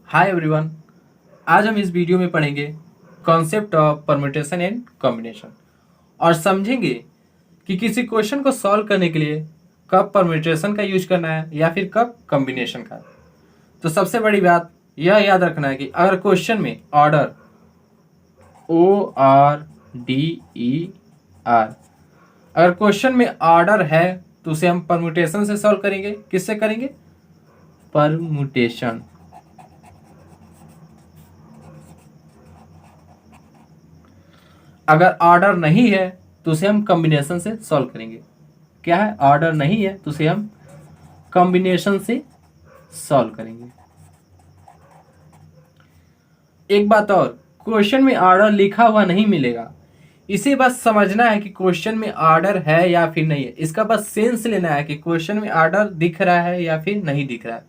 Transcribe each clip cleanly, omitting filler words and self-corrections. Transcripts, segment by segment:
Hi everyone. आज हम इस वीडियो में पढ़ेंगे concept of permutation and combination और समझेंगे कि किसी क्वेश्चन को सॉल्व करने के लिए कब परम्यूटेशन का यूज करना है या फिर कब कॉम्बिनेशन का। तो सबसे बड़ी बात यह याद रखना है कि अगर क्वेश्चन में ऑर्डर ORDER अगर क्वेश्चन में ऑर्डर है तो उसे हम परम्यूटेशन से सॉल्व करेंगे। किससे करेंगे? परम्यूटेशन। अगर ऑर्डर नहीं है तो उसे हम कॉम्बिनेशन से सॉल्व करेंगे। क्या है? ऑर्डर नहीं है तो उसे हम कॉम्बिनेशन से सॉल्व करेंगे। एक बात और, क्वेश्चन में ऑर्डर लिखा हुआ नहीं मिलेगा। इसे बस समझना है कि क्वेश्चन में ऑर्डर है या फिर नहीं है। इसका बस सेंस लेना है कि क्वेश्चन में ऑर्डर दिख रहा है या फिर नहीं दिख रहा है।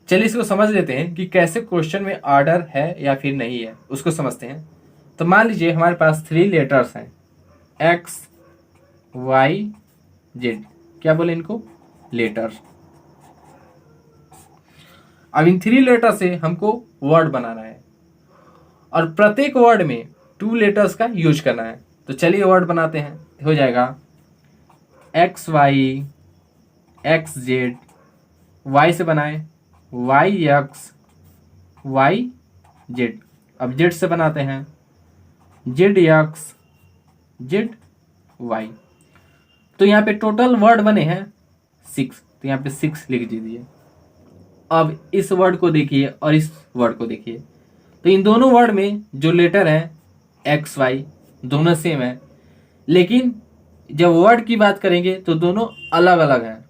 चलिए इसको समझ लेते हैं कि कैसे क्वेश्चन में ऑर्डर है या फिर नहीं है, उसको समझते हैं। तो मान लीजिए हमारे पास 3 लेटर्स हैं, X Y Z। क्या बोले इनको? लेटर्स। अब इन 3 लेटर से हमको वर्ड बनाना है और प्रत्येक वर्ड में 2 लेटर्स का यूज करना है। तो चलिए वर्ड बनाते हैं। हो जाएगा XY XZ। Y से बनाए YX YZ। अब Z से बनाते हैं ZX ZY। तो यहाँ पे टोटल वर्ड बने हैं 6। तो यहाँ पे 6 लिख दीजिए। अब इस वर्ड को देखिए और इस वर्ड को देखिए। तो इन दोनों वर्ड में जो लेटर है XY दोनों सेम है, लेकिन जब वर्ड की बात करेंगे तो दोनों अलग अलग हैं।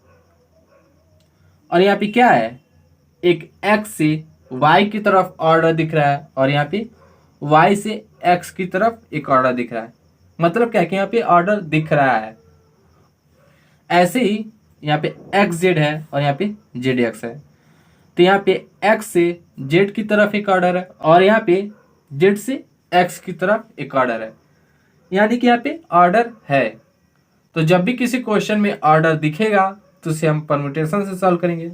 और यहाँ पे क्या है, एक X से Y की तरफ ऑर्डर दिख रहा है और यहाँ पे Y से X की तरफ एक ऑर्डर दिख रहा है। मतलब क्या है कि यहाँ पे ऑर्डर दिख रहा है। ऐसे ही यहाँ पे XZ है और यहाँ पे ZX है। तो यहाँ पे X से Z की तरफ एक ऑर्डर है और यहाँ पे Z से X की तरफ एक ऑर्डर है, यानी कि यहाँ पे ऑर्डर है। तो जब भी किसी क्वेश्चन में ऑर्डर दिखेगा तो उसे हम परम्यूटेशन से सॉल्व करेंगे।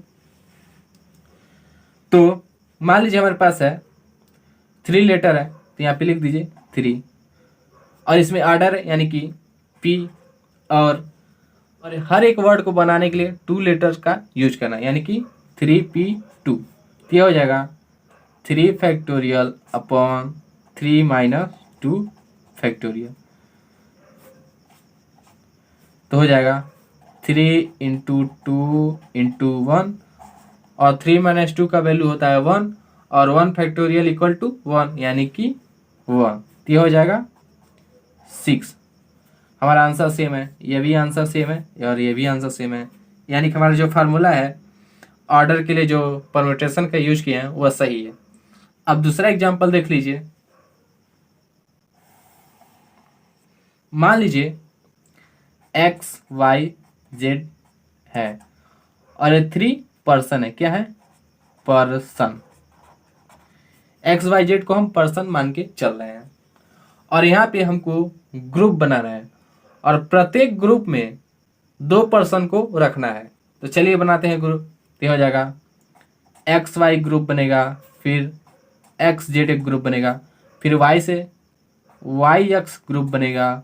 तो मान लीजिए हमारे पास है 3 लेटर है, तो यहाँ पे लिख दीजिए 3 और इसमें ऑर्डर है यानी कि P। और हर एक वर्ड को बनाने के लिए 2 लेटर्स का यूज करना है, यानी कि 3P2। तो यह हो जाएगा 3 फैक्टोरियल अपॉन 3 माइनस 2 फैक्टोरियल। तो हो जाएगा 3 इंटू 2 इंटू 1 और 3 माइनस 2 का वैल्यू होता है 1 और 1 फैक्टोरियल इक्वल टू 1 यानी कि 1। तो यह हो जाएगा 6। हमारा आंसर सेम है, ये भी आंसर सेम है और ये भी आंसर सेम है, यानी कि हमारा जो फार्मूला है ऑर्डर के लिए जो परम्यूटेशन का यूज किए हैं वह सही है। अब दूसरा एग्जांपल देख लीजिए। मान लीजिए XYZ है और ये 3 पर्सन है। क्या है? पर्सन। XYZ को हम पर्सन मान के चल रहे हैं और यहाँ पे हमको ग्रुप बनाना है और प्रत्येक ग्रुप में 2 पर्सन को रखना है। तो चलिए बनाते हैं ग्रुप। तो हो जाएगा XY ग्रुप बनेगा, फिर XZ एक ग्रुप बनेगा, फिर Y से YX ग्रुप बनेगा,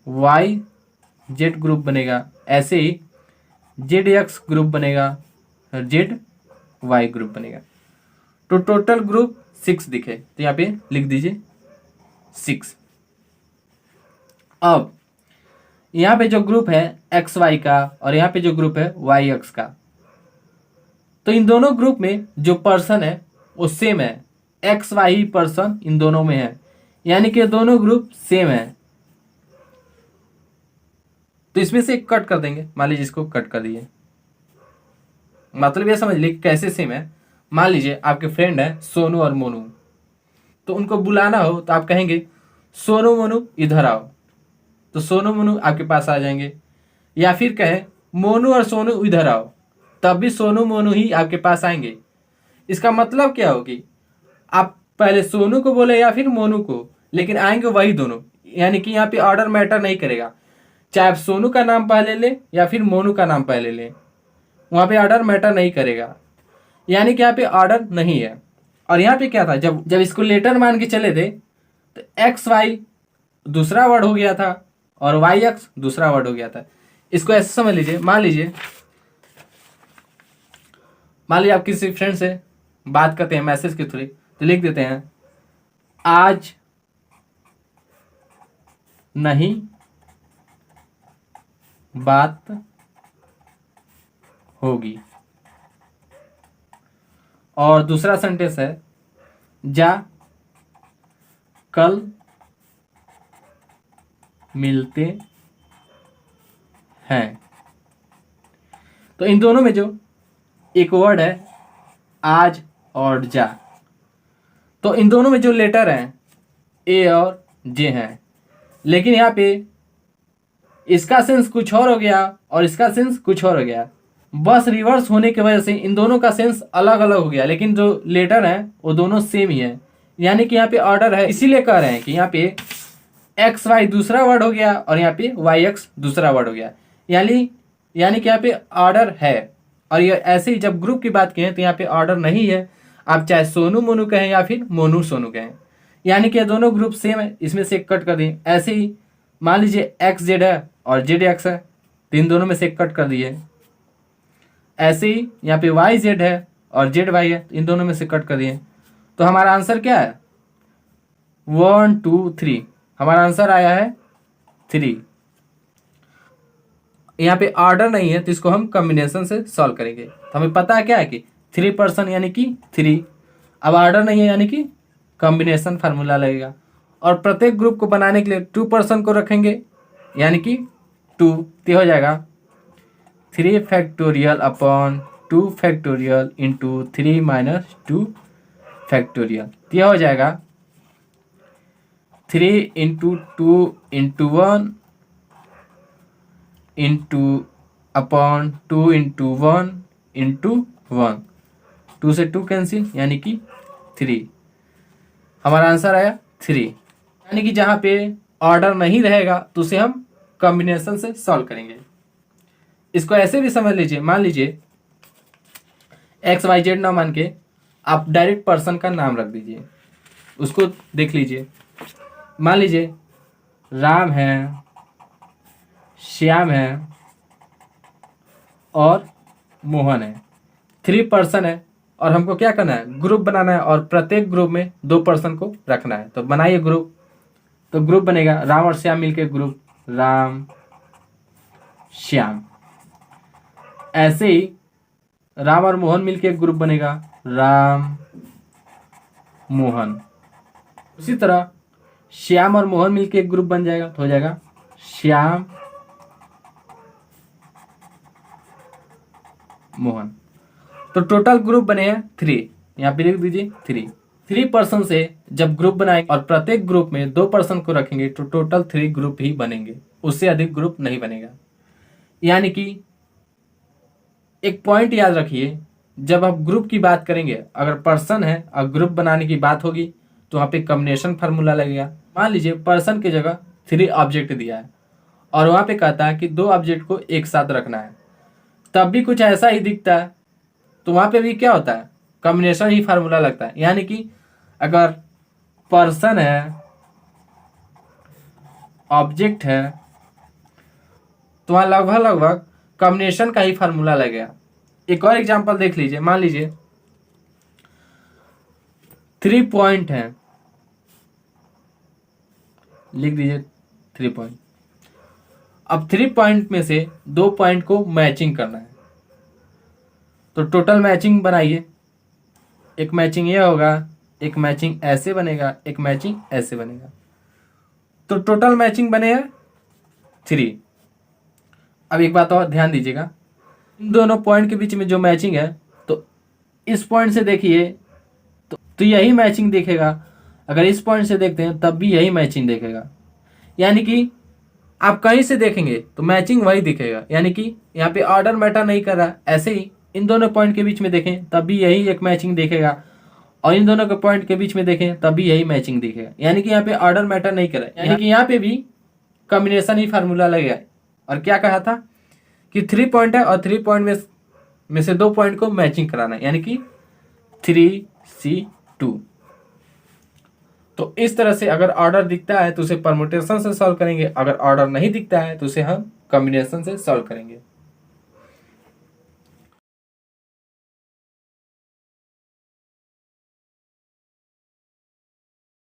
YZ ग्रुप बनेगा, ऐसे ही ZX ग्रुप बनेगा और ZY ग्रुप बनेगा। तो टोटल ग्रुप 6 दिखे, तो यहाँ पे लिख दीजिए 6। अब यहाँ पे जो ग्रुप है XY का और यहाँ पे जो ग्रुप है YX का, तो इन दोनों ग्रुप में जो पर्सन है वो सेम है। XY पर्सन इन दोनों में है, यानी कि दोनों ग्रुप सेम है। तो इसमें से एक कट कर देंगे। मान लीजिए इसको कट कर दिए, मतलब ये समझ लीजिए कैसे सेम है। मान लीजिए आपके फ्रेंड है सोनू और मोनू, तो उनको बुलाना हो तो आप कहेंगे सोनू मोनू इधर आओ, तो सोनू मोनू आपके पास आ जाएंगे। या फिर कहें मोनू और सोनू इधर आओ, तब भी सोनू मोनू ही आपके पास आएंगे। इसका मतलब क्या होगी, आप पहले सोनू को बोले या फिर मोनू को, लेकिन आएंगे वही दोनों, यानी कि यहाँ पे ऑर्डर मैटर नहीं करेगा। चाहे आप सोनू का नाम पहले ले या फिर मोनू का नाम पहले ले, वहाँ पे ऑर्डर मैटर नहीं करेगा। यानी कि यहाँ पे ऑर्डर नहीं है। और यहाँ पे क्या था, जब जब इसको लेटर मान के चले थे तो एक्स वाई दूसरा वर्ड हो गया था और वाई एक्स दूसरा वर्ड हो गया था। इसको ऐसे समझ लीजिए, मान लीजिए आप किसी फ्रेंड से बात करते हैं मैसेज के थ्रू, तो लिख देते हैं आज नहीं बात होगी। और दूसरा सेंटेंस है जा कल मिलते हैं। तो इन दोनों में जो एक वर्ड है आज और जा, तो इन दोनों में जो लेटर हैं ए और जे हैं, लेकिन यहाँ पे इसका सेंस कुछ और हो गया और इसका सेंस कुछ और हो गया। बस रिवर्स होने की वजह से इन दोनों का सेंस अलग अलग हो गया, लेकिन जो लेटर है वो दोनों सेम ही है। यानी कि यहाँ पे ऑर्डर है, इसीलिए कह रहे हैं कि यहाँ पे एक्स वाई दूसरा वर्ड हो गया और यहाँ पे वाई एक्स दूसरा वर्ड हो गया। यानी कि यहाँ पे ऑर्डर है। और ये ऐसे ही जब ग्रुप की बात करें तो यहाँ पे ऑर्डर नहीं है, आप चाहे सोनू मोनू कहें या फिर मोनू सोनू कहें। यानी कि ये दोनों ग्रुप सेम है, इसमें से एक कट कर दिए। ऐसे ही मान लीजिए एक्स जेड है और जेड एक्स है, तो इन दोनों में से एक कट कर दिए। ऐसे ही यहाँ पे वाई जेड है और जेड वाई है, तो इन दोनों में से कट कर दिए। तो हमारा आंसर क्या है 1 2 3, हमारा आंसर आया है 3। यहाँ पे ऑर्डर नहीं है तो इसको हम कॉम्बिनेशन से सॉल्व करेंगे। तो हमें पता है क्या है कि 3% यानी कि 3। अब ऑर्डर नहीं है यानी कि कॉम्बिनेशन फार्मूला लगेगा। और प्रत्येक ग्रुप को बनाने के लिए 2% को रखेंगे यानी कि 2, तो हो जाएगा 3 factorial upon 2 factorial into 3 minus 2 factorial. तो यह हो जाएगा 3 into 2 into 1 into upon 2 into 1 into 1, 2 से 2 कैंसिल यानी कि 3। हमारा आंसर आया 3। यानी कि जहाँ पे ऑर्डर नहीं रहेगा तो उसे हम कॉम्बिनेशन से सॉल्व करेंगे। इसको ऐसे भी समझ लीजिए, मान लीजिए एक्स वाई जेड ना मान के आप डायरेक्ट पर्सन का नाम रख दीजिए, उसको देख लीजिए। मान लीजिए राम है, श्याम है और मोहन है। 3 पर्सन है और हमको क्या करना है, ग्रुप बनाना है और प्रत्येक ग्रुप में 2 पर्सन को रखना है। तो बनाइए ग्रुप। तो ग्रुप बनेगा राम और श्याम मिलके ग्रुप राम श्याम। ऐसे ही राम और मोहन मिलके एक ग्रुप बनेगा राम मोहन। उसी तरह श्याम और मोहन मिलके एक ग्रुप बन जाएगा, तो हो जाएगा श्याम मोहन। तो टोटल ग्रुप बने हैं 3, यहाँ पे लिख दीजिए 3 पर्सन से जब ग्रुप बनाएंगे और प्रत्येक ग्रुप में 2 पर्सन को रखेंगे तो टोटल 3 ग्रुप ही बनेंगे, उससे अधिक ग्रुप नहीं बनेगा। यानी कि एक पॉइंट याद रखिए, जब आप ग्रुप की बात करेंगे, अगर पर्सन है और ग्रुप बनाने की बात होगी तो वहाँ पे कॉम्बिनेशन फार्मूला लगेगा। मान लीजिए पर्सन की जगह 3 ऑब्जेक्ट दिया है और वहाँ पे कहता है कि 2 ऑब्जेक्ट को एक साथ रखना है, तब भी कुछ ऐसा ही दिखता है, तो वहाँ पे भी क्या होता है, कॉम्बिनेशन ही फार्मूला लगता है। यानी कि अगर पर्सन है ऑब्जेक्ट है तो वहाँ लगभग कॉम्बिनेशन का ही फार्मूला लगेगा। एक और एग्जांपल देख लीजिए, मान लीजिए 3 पॉइंट है, लिख दीजिए 3 पॉइंट। अब 3 पॉइंट में से 2 पॉइंट को मैचिंग करना है, तो टोटल मैचिंग बनाइए। एक मैचिंग ये होगा, एक मैचिंग ऐसे बनेगा, एक मैचिंग ऐसे बनेगा, तो टोटल मैचिंग बनेगा 3। अब एक बात और ध्यान दीजिएगा, इन दोनों पॉइंट के बीच में जो मैचिंग है, तो इस पॉइंट से देखिए तो यही मैचिंग दिखेगा, अगर इस पॉइंट से देखते हैं तब भी यही मैचिंग दिखेगा। यानी कि आप कहीं से देखेंगे तो मैचिंग वही दिखेगा। यानी कि यहाँ पे ऑर्डर मैटर नहीं कर रहा। ऐसे ही इन दोनों पॉइंट के बीच में देखें तब भी यही एक मैचिंग दिखेगा, और इन दोनों के पॉइंट के बीच में देखें तब भी यही मैचिंग दिखेगा। यानी कि यहाँ पे ऑर्डर मैटर नहीं कर रहा है, यानी कि यहाँ पे भी कॉम्बिनेशन ही फार्मूला लगेगा। और क्या कहा था कि 3 पॉइंट है और 3 पॉइंट में से 2 पॉइंट को मैचिंग कराना है, यानी कि 3C2। तो इस तरह से अगर ऑर्डर दिखता है तो उसे परमुटेशन से सॉल्व करेंगे, अगर ऑर्डर नहीं दिखता है तो उसे हम कॉम्बिनेशन से सॉल्व करेंगे।